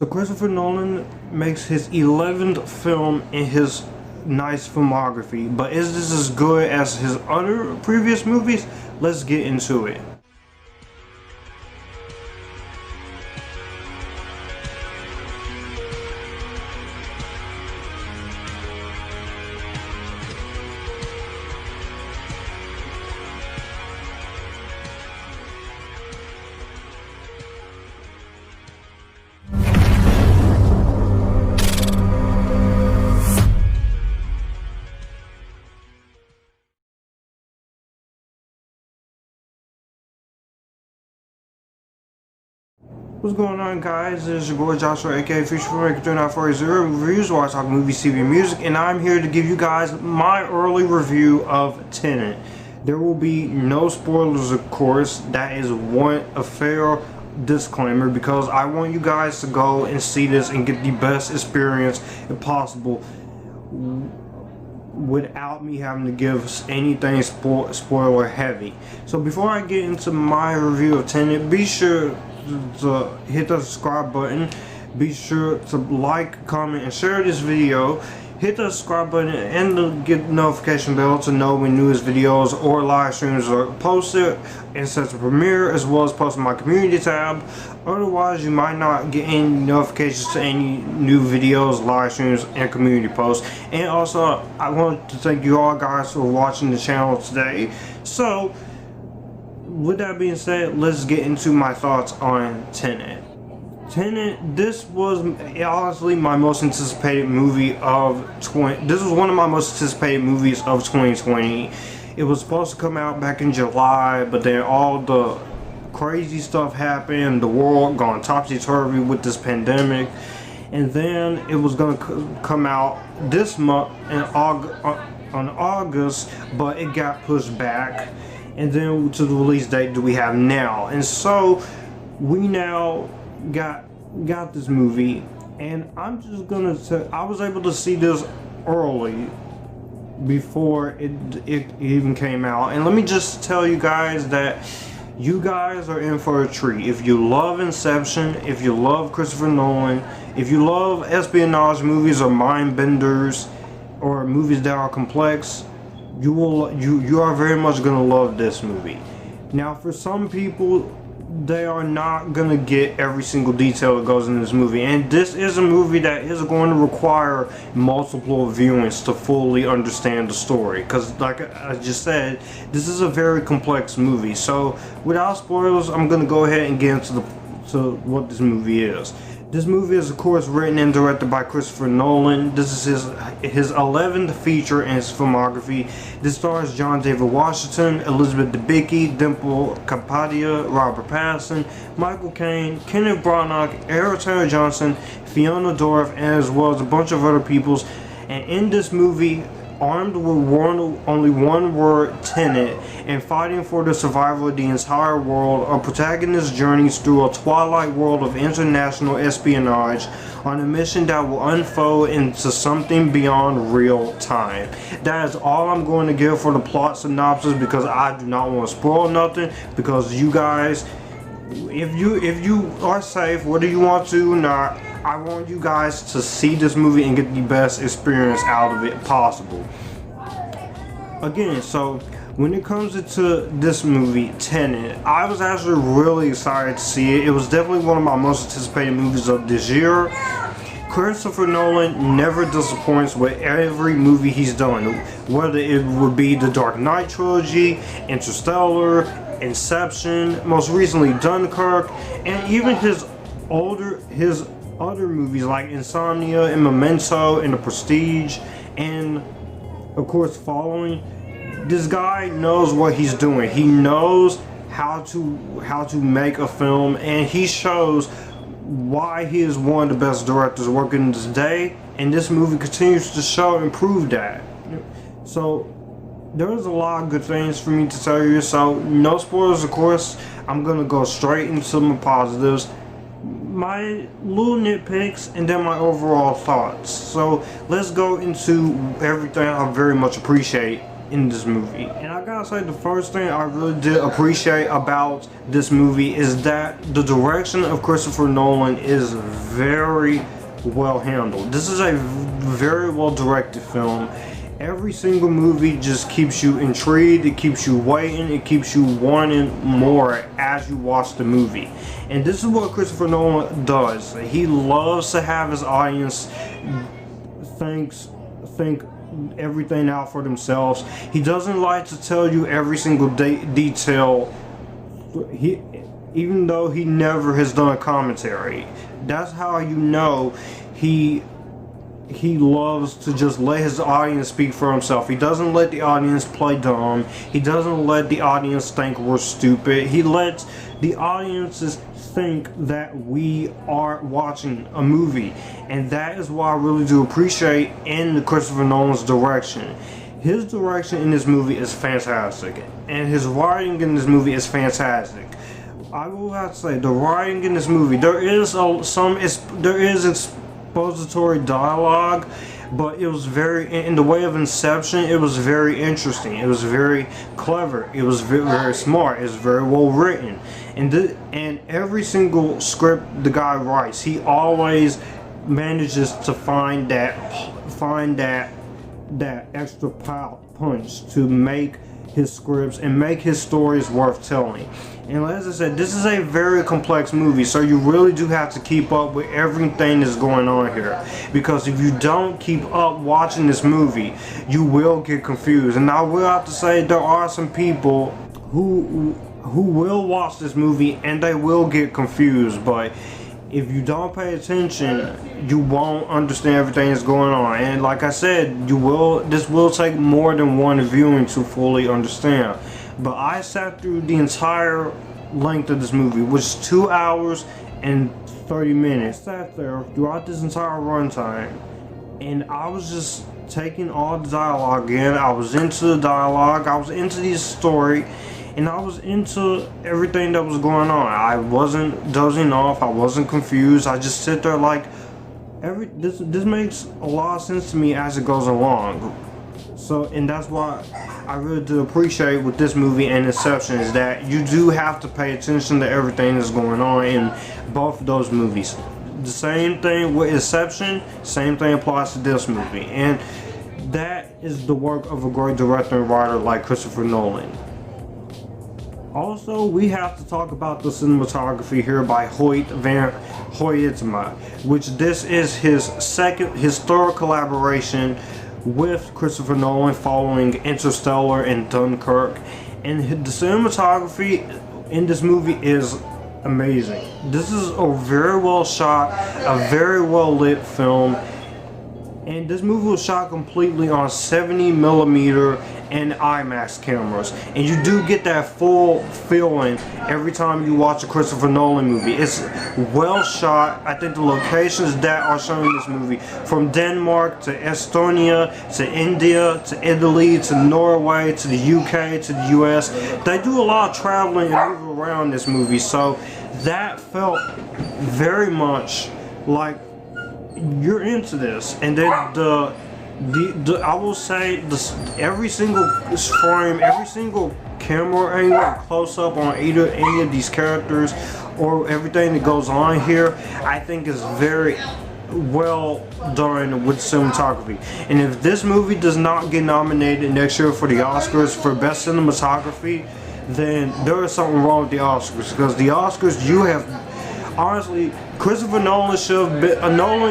So Christopher Nolan makes his 11th film in his nice filmography, but is this as good as his other previous movies? Let's get into it. What's going on, guys? This is your boy Joshua, aka Future Filmmaker 3940 Reviews, where I talk movies, TV, and music, and I'm here to give you guys my early review of Tenet. There will be no spoilers, of course. That is a fair disclaimer, because I want you guys to go and see this and get the best experience possible without me having to give anything spoiler heavy. So before I get into my review of Tenet, be sure to hit the subscribe button, be sure to like, comment, and share this video. Hit the subscribe button and get the notification bell to know when newest videos or live streams are posted in such a premiere, as well as post in my community tab. Otherwise, you might not get any notifications to any new videos, live streams, and community posts. And also, I want to thank you all guys for watching the channel today. So with that being said, let's get into my thoughts on Tenet. This was honestly my most anticipated movie of this was one of my most anticipated movies of 2020. It was supposed to come out back in July, but then all the crazy stuff happened, the world gone topsy-turvy with this pandemic, and then it was going to come out this month on August, but it got pushed back. And then to the release date that we have now, and so we now got this movie, and I'm just gonna say I was able to see this early before it even came out, and let me just tell you guys that you guys are in for a treat. If you love Inception, if you love Christopher Nolan, if you love espionage movies or mind benders or movies that are complex, you are very much gonna love this movie. Now, for some people, they are not gonna get every single detail that goes in this movie, and this is a movie that is going to require multiple viewings to fully understand the story, because like I just said, this is a very complex movie. So without spoilers, I'm gonna go ahead and get into what this movie is. This movie is, of course, written and directed by Christopher Nolan. This is his 11th feature in his filmography. This stars John David Washington, Elizabeth Debicki, Dimple Kapadia, Robert Pattinson, Michael Caine, Kenneth Branagh, Aaron Taylor Johnson, Fiona Dourif, and as well as a bunch of other peoples. And in this movie, armed with only one word, Tenet, and fighting for the survival of the entire world, a protagonist journeys through a twilight world of international espionage on a mission that will unfold into something beyond real time. That is all I'm going to give for the plot synopsis, because I do not want to spoil nothing, because you guys, if you are safe, whether you want to or not, I want you guys to see this movie and get the best experience out of it possible. Again, so when it comes to this movie, Tenet, I was actually really excited to see it. It was definitely one of my most anticipated movies of this year. Christopher Nolan never disappoints with every movie he's done, whether it would be the Dark Knight Trilogy, Interstellar, Inception, most recently Dunkirk, and even his other movies like Insomnia and Memento and The Prestige, and of course following. This guy knows what he's doing. He knows how to make a film, and he shows why he is one of the best directors working today, and this movie continues to show and prove that. So there's a lot of good things for me to tell you, so no spoilers, of course. I'm gonna go straight into my positives, my little nitpicks, and then my overall thoughts. So let's go into everything I very much appreciate in this movie. And I gotta say, the first thing I really did appreciate about this movie is that the direction of Christopher Nolan is very well handled. This is a very well directed film. Every single movie just keeps you intrigued, it keeps you waiting, it keeps you wanting more as you watch the movie. And this is what Christopher Nolan does. He loves to have his audience think everything out for themselves. He doesn't like to tell you every single detail, even though he never has done a commentary. That's how you know he loves to just let his audience speak for himself. He doesn't let the audience play dumb. He doesn't let the audience think we're stupid. He lets the audiences think that we are watching a movie. And that is what I really do appreciate in Christopher Nolan's direction. His direction in this movie is fantastic. And his writing in this movie is fantastic. I will have to say, the writing in this movie, there is expository dialogue, but it was very, in the way of Inception, it was very interesting. It was very clever. It was very, very smart. It was very well written. And every single script the guy writes, he always manages to find that extra punch to make his scripts and make his stories worth telling. And as I said, this is a very complex movie, so you really do have to keep up with everything that's going on here, because if you don't keep up watching this movie, you will get confused. And I will have to say, there are some people who will watch this movie and they will get confused, but if you don't pay attention, you won't understand everything that's going on. And like I said, this will take more than one viewing to fully understand. But I sat through the entire length of this movie, which is 2 hours and 30 minutes. I sat there throughout this entire runtime, and I was just taking all the dialogue in. I was into the dialogue, I was into the story, and I was into everything that was going on. I wasn't dozing off, I wasn't confused. I just sit there like, this makes a lot of sense to me as it goes along. So, and that's why I really do appreciate with this movie and Inception, is that you do have to pay attention to everything that's going on in both of those movies. The same thing with Inception, same thing applies to this movie. And that is the work of a great director and writer like Christopher Nolan. Also, we have to talk about the cinematography here by Hoyte van Hoytema, which this is his third collaboration with Christopher Nolan following Interstellar and Dunkirk. And the cinematography in this movie is amazing. This is a very well shot, a very well lit film. And this movie was shot completely on 70mm and IMAX cameras. And you do get that full feeling every time you watch a Christopher Nolan movie. It's well shot. I think the locations that are shown in this movie, from Denmark to Estonia to India to Italy to Norway to the UK to the US, they do a lot of traveling and moving around this movie. So that felt very much like you're into this. And then I will say, every single frame, every single camera angle and close up on either any of these characters or everything that goes on here, I think is very well done with cinematography. And if this movie does not get nominated next year for the Oscars for best cinematography, then there is something wrong with the Oscars, because the Oscars, you have, honestly, Christopher Nolan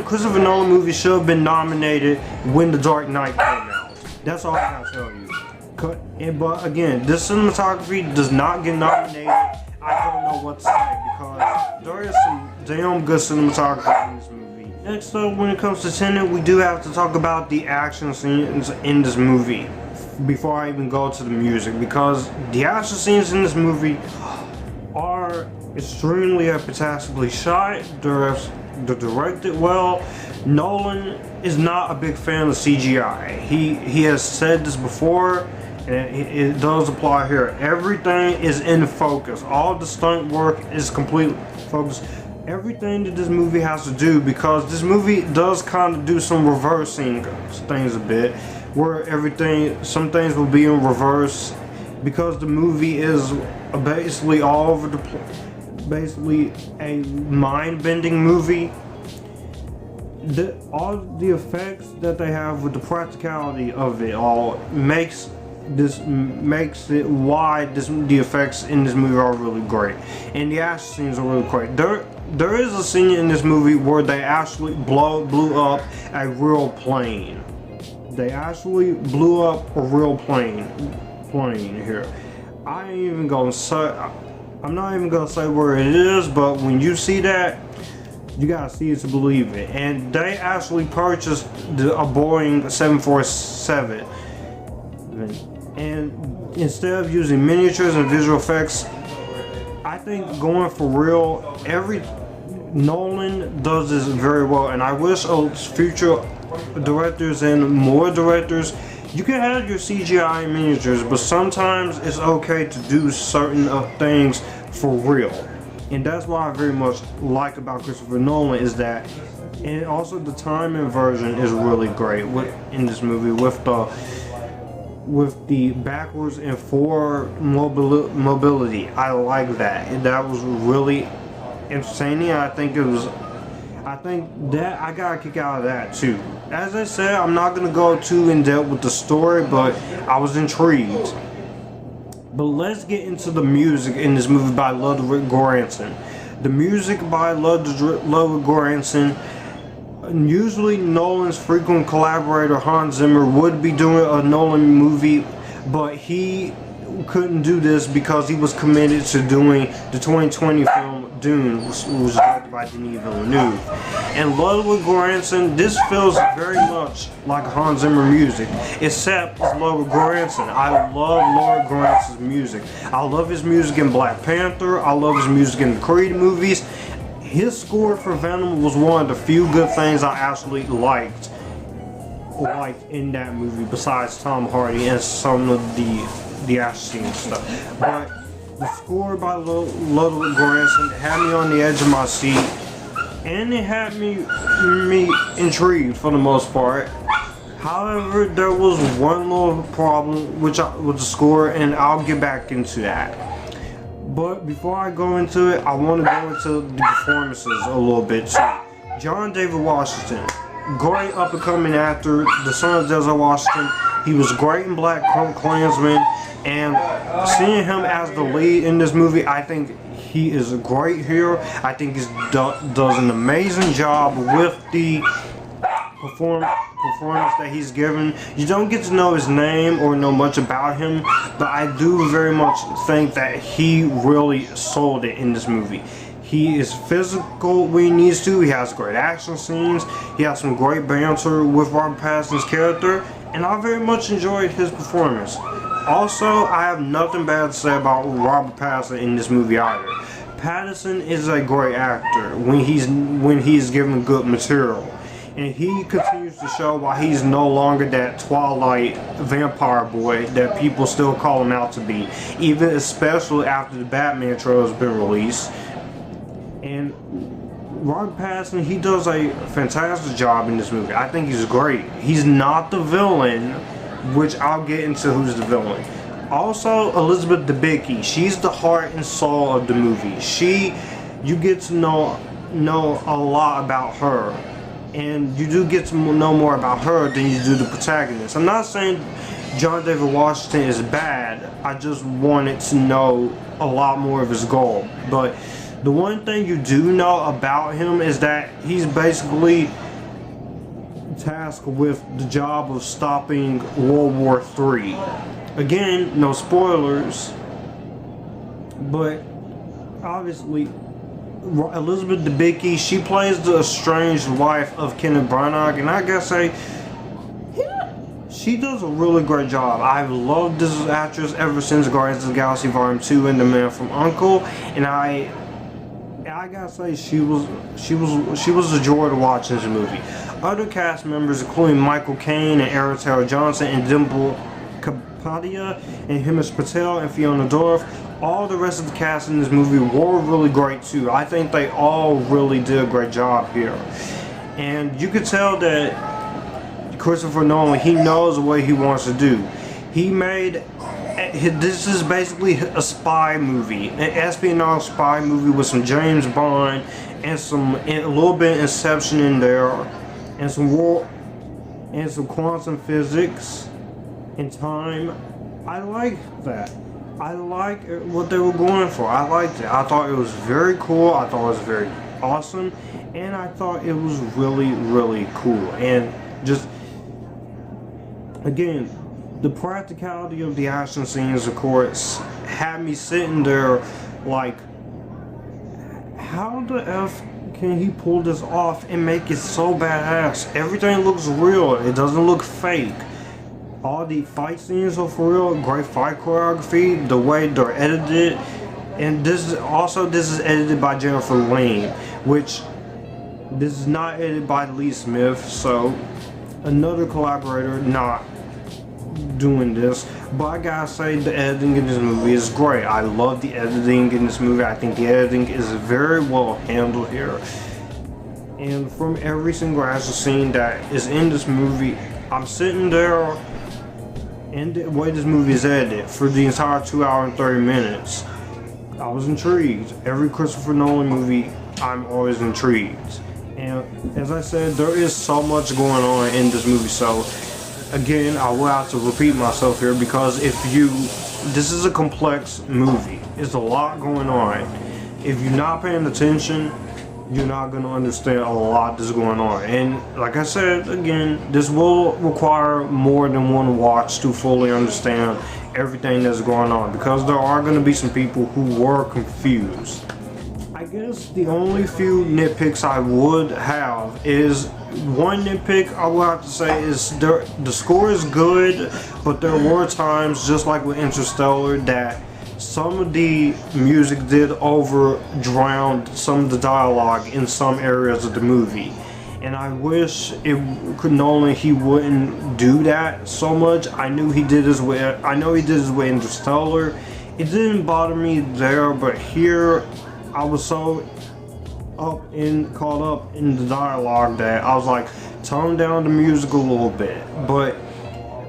Christopher Nolan movie should have been nominated when The Dark Knight came out. That's all I gotta tell you. But again, this cinematography does not get nominated. I don't know what to say, because there is some damn good cinematography in this movie. Next up, when it comes to Tenet, we do have to talk about the action scenes in this movie before I even go to the music, because the action scenes in this movie are extremely epictastically shot. They're directed well. Nolan is not a big fan of CGI. He has said this before, and it does apply here. Everything is in focus. All the stunt work is completely focused. Everything that this movie has to do, because this movie does kind of do some reversing things a bit, where some things will be in reverse, because the movie is basically all over the place, basically a mind-bending movie. All the effects that they have with the practicality of it all makes it why the effects in this movie are really great, and the action scenes are really great. There is a scene in this movie where they actually blew up a real plane. They actually blew up a real plane here. I'm not even gonna say where it is, but when you see that, you gotta see it to believe it. And they actually purchased a Boeing 747, and instead of using miniatures and visual effects, I think going for real, Nolan does this very well, and I wish future directors and more directors, you can have your CGI miniatures, but sometimes it's okay to do certain things for real. And that's what I very much like about Christopher Nolan, is that, and also the time inversion is really great in this movie with the backwards and forward mobility. I like that, and that was really entertaining. I think that I got a kick out of that too. As I said, I'm not gonna go too in depth with the story, but I was intrigued. But let's get into the music in this movie by Ludwig Göransson. The music by Ludwig Göransson, usually Nolan's frequent collaborator Hans Zimmer would be doing a Nolan movie, but he couldn't do this because he was committed to doing the 2020 film Dune, which was directed by Denis Villeneuve. And Ludwig Göransson, this feels very much like Hans Zimmer music, except it's Ludwig Göransson. I love Ludwig Göransson's music. I love his music in Black Panther. I love his music in the Creed movies. His score for Venom was one of the few good things I actually liked in that movie, besides Tom Hardy and some of the action and stuff. But the score by Ludwig Göransson had me on the edge of my seat, and it had me intrigued for the most part. However, there was one little problem with the score, and I'll get back into that. But before I go into it, I want to go into the performances a little bit too. John David Washington, great up-and-coming actor, the son of Denzel Washington. He was great in Black Klansman, and seeing him as the lead in this movie, I think he is great here. I think he does an amazing job with the performance that he's given. You don't get to know his name or know much about him, but I do very much think that he really sold it in this movie. He is physical when he needs to. He has great action scenes. He has some great banter with Robert Pattinson's character, and I very much enjoyed his performance. Also, I have nothing bad to say about Robert Pattinson in this movie either. Pattinson is a great actor when he's given good material, and he continues to show why he's no longer that Twilight vampire boy that people still call him out to be, even especially after the Batman trailer has been released. And Robert Pattinson, he does a fantastic job in this movie. I think he's great. He's not the villain, which I'll get into who's the villain. Also, Elizabeth Debicki, she's the heart and soul of the movie. You get to know a lot about her, and you do get to know more about her than you do the protagonist. I'm not saying John David Washington is bad, I just wanted to know a lot more of his goal. But the one thing you do know about him is that he's basically tasked with the job of stopping World War III. Again, no spoilers, but obviously Elizabeth Debicki, she plays the estranged wife of Kenneth Branagh, and I gotta say, she does a really great job. I've loved this actress ever since Guardians of the Galaxy Volume 2 and The Man from U.N.C.L.E., and I gotta say, she was a joy to watch in this movie. Other cast members, including Michael Caine and Aaron Taylor Johnson and Dimple Kapadia and Himesh Patel and Fiona Dourif, all the rest of the cast in this movie were really great too. I think they all really did a great job here, and you could tell that Christopher Nolan, he knows what he wants to do. He made, this is basically a spy movie, an espionage spy movie with some James Bond and a little bit of Inception in there, and some quantum physics and time. I like that. I like what they were going for. I liked it. I thought it was very cool. I thought it was very awesome, and I thought it was really, really cool. And just, again, the practicality of the action scenes, of course, had me sitting there like, how the F can he pull this off and make it so badass? Everything looks real. It doesn't look fake. All the fight scenes are for real. Great fight choreography. The way they're edited. And this is edited by Jennifer Lane, which this is not edited by Lee Smith. So another collaborator not doing this. But I gotta say, the editing in this movie is great. I love the editing in this movie. I think the editing is very well handled here. And from every single action scene that is in this movie, I'm sitting there, and the way this movie is edited for the entire 2 hour and 30 minutes, I was intrigued. Every Christopher Nolan movie, I'm always intrigued. And as I said, there is so much going on in this movie, so again, I will have to repeat myself here, because this is a complex movie. It's a lot going on. If you're not paying attention, you're not going to understand a lot that's going on. And like I said, again, this will require more than one watch to fully understand everything that's going on, because there are going to be some people who were confused. I guess the only few nitpicks I would have is, one nitpick I would have to say is the score is good, but there were times, just like with Interstellar, that some of the music did drown some of the dialogue in some areas of the movie. And I wish Nolan, he wouldn't do that so much. I know he did this with Interstellar. It didn't bother me there, but here I was so caught up in the dialogue that I was like, tone down the music a little bit. But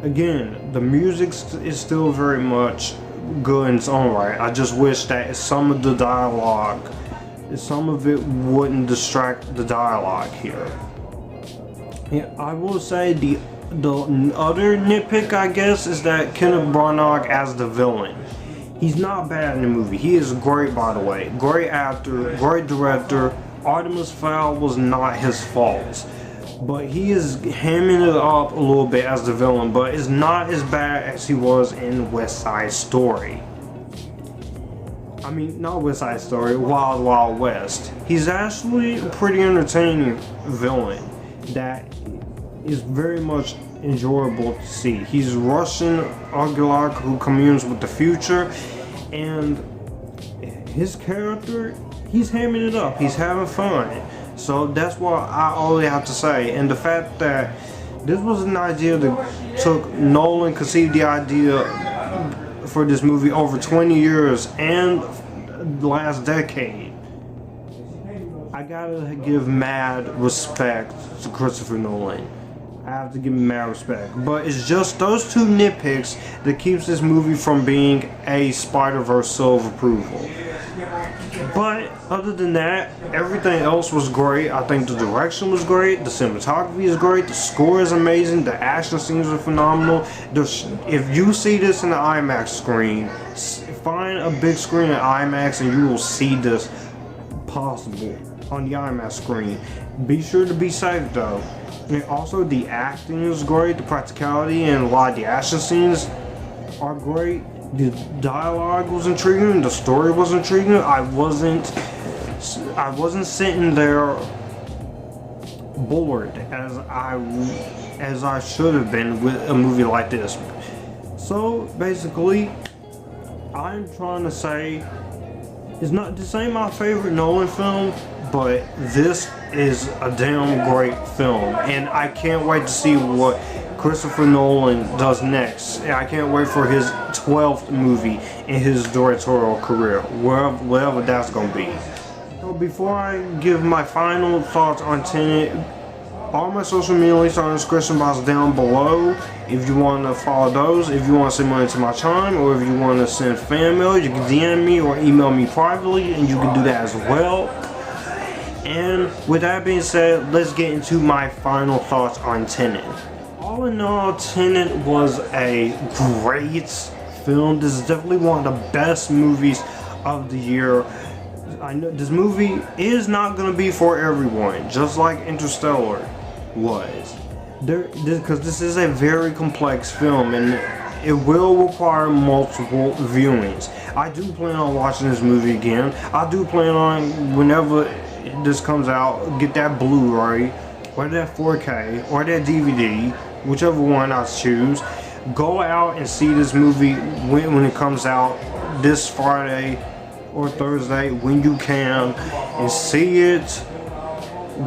again, the music is still very much good in its own right. I just wish that some of the dialogue, some of it wouldn't distract the dialogue here. Yeah, I will say the other nitpick, I guess, is that Kenneth Branagh as the villain. He's not bad in the movie. He is great, by the way. Great actor, great director. Artemis Fowl was not his fault. But he is hamming it up a little bit as the villain, but it's not as bad as he was in West Side Story. I mean, not West Side Story, Wild Wild West. He's actually a pretty entertaining villain that is very much enjoyable to see. He's Russian oligarch who communes with the future, and his character, he's hamming it up. He's having fun. So that's what I only have to say. And the fact that this was an idea that took Nolan, conceived the idea for this movie over 20 years and the last decade. I gotta give mad respect to Christopher Nolan. I have to give him mad respect. But it's just those two nitpicks that keeps this movie from being a Spider-Verse seal of approval. But other than that, everything else was great. I think the direction was great, the cinematography is great, the score is amazing, the action scenes are phenomenal. If you see this in the IMAX screen, find a big screen at IMAX and you will see this possible on the IMAX screen. Be sure to be safe though. And also the acting is great, the practicality and a lot of the action scenes are great. The dialogue was intriguing, the story was intriguing. I wasn't sitting there bored as I should have been with a movie like this. So basically, I'm trying to say, this ain't my favorite Nolan film, but this is a damn great film, and I can't wait to see what Christopher Nolan does next. And I can't wait for his 12th movie in his directorial career, wherever that's gonna be. So before I give my final thoughts on Tenet, All my social media links are in the description box down below. If you want to follow those, if you want to send money to my channel, or if you want to send fan mail, you can DM me or email me privately, and you can do that as well. And with that being said, let's get into my final thoughts on Tenet. All in all, Tenet was a great film. This is definitely one of the best movies of the year. I know this movie is not going to be for everyone, just like Interstellar was. Because this is a very complex film, and it will require multiple viewings. I do plan on watching this movie again. I do plan on, whenever this comes out, get that Blu-ray, or that 4K, or that DVD, whichever one I choose. Go out and see this movie when it comes out this Friday or Thursday, when you can, and see it,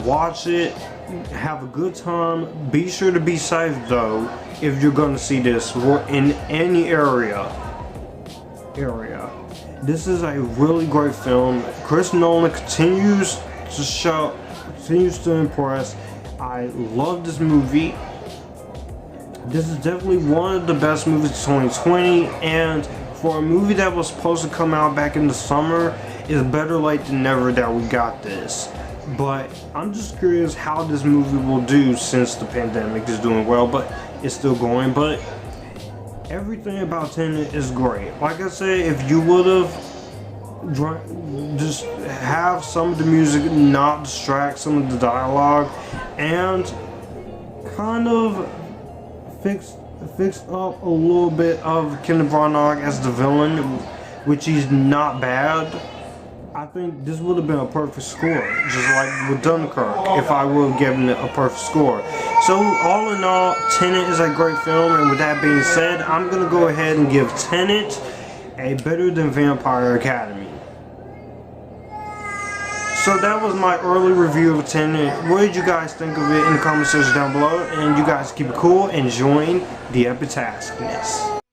watch it, have a good time. Be sure to be safe though if you're gonna see this in any area. This is a really great film. Chris Nolan continues to impress. I love this movie. This is definitely one of the best movies of 2020, and for a movie that was supposed to come out back in the summer, it's better late than never that we got this. But I'm just curious how this movie will do, since the pandemic is doing well, but it's still going. But everything about Tenet is great. Like I said, if you would have just have some of the music not distract some of the dialogue, and kind of fix up a little bit of Kenneth Branagh as the villain, which he's not bad, I think this would have been a perfect score, just like with Dunkirk, if I would have given it a perfect score. So all in all, Tenet is a great film, and with that being said, I'm going to go ahead and give Tenet a better than Vampire Academy. So that was my early review of Tenet. What did you guys think of it in the comment section down below? And you guys keep it cool and join the Epictasticness.